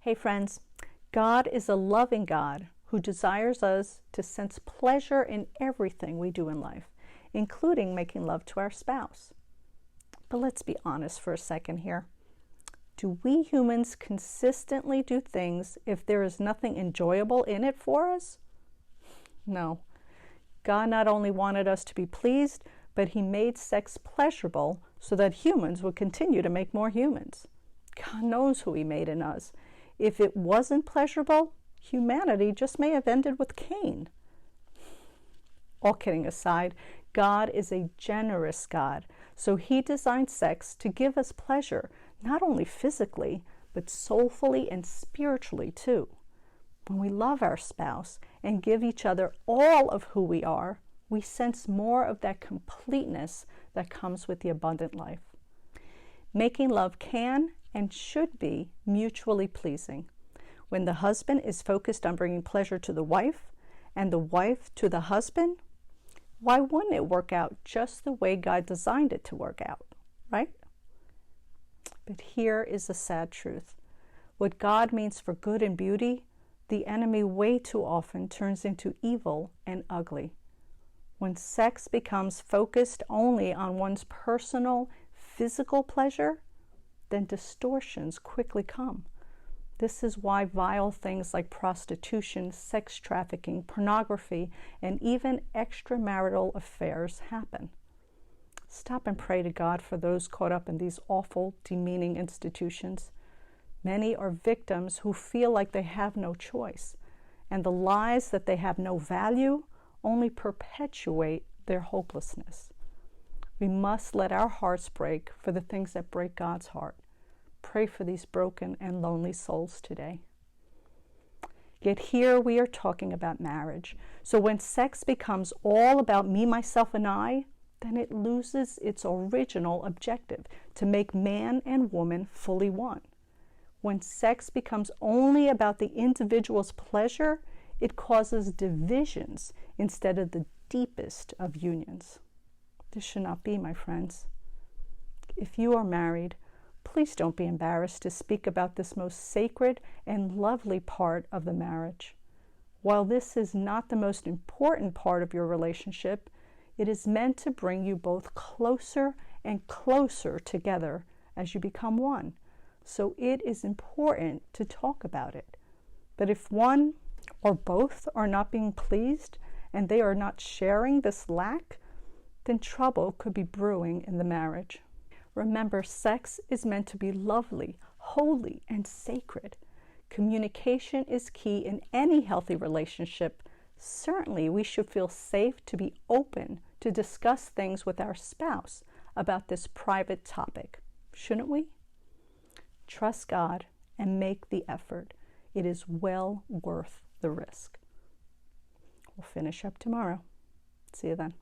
Hey friends, God is a loving God who desires us to sense pleasure in everything we do in life, including making love to our spouse. But let's be honest for a second here. Do we humans consistently do things if there is nothing enjoyable in it for us? No. God not only wanted us to be pleased, but He made sex pleasurable so that humans would continue to make more humans. God knows who He made in us. If it wasn't pleasurable, humanity just may have ended with Cain. All kidding aside, God is a generous God, so He designed sex to give us pleasure, not only physically, but soulfully and spiritually too. When we love our spouse and give each other all of who we are, we sense more of that completeness that comes with the abundant life. Making love can and should be mutually pleasing. When the husband is focused on bringing pleasure to the wife and the wife to the husband, why wouldn't it work out just the way God designed it to work out, right? But here is the sad truth. What God means for good and beauty, the enemy way too often turns into evil and ugly. When sex becomes focused only on one's personal, physical pleasure, then distortions quickly come. This is why vile things like prostitution, sex trafficking, pornography, and even extramarital affairs happen. Stop and pray to God for those caught up in these awful, demeaning institutions. Many are victims who feel like they have no choice, and the lies that they have no value only perpetuate their hopelessness. We must let our hearts break for the things that break God's heart. Pray for these broken and lonely souls today. Yet here we are talking about marriage. So when sex becomes all about me, myself, and I, then it loses its original objective, to make man and woman fully one. When sex becomes only about the individual's pleasure, it causes divisions instead of the deepest of unions. This should not be, my friends. If you are married, please don't be embarrassed to speak about this most sacred and lovely part of the marriage. While this is not the most important part of your relationship, it is meant to bring you both closer and closer together as you become one. So it is important to talk about it. But if one or both are not being pleased and they are not sharing this lack, then trouble could be brewing in the marriage. Remember, sex is meant to be lovely, holy, and sacred. Communication is key in any healthy relationship. Certainly, we should feel safe to be open to discuss things with our spouse about this private topic, shouldn't we? Trust God and make the effort. It is well worth the risk. We'll finish up tomorrow. See you then.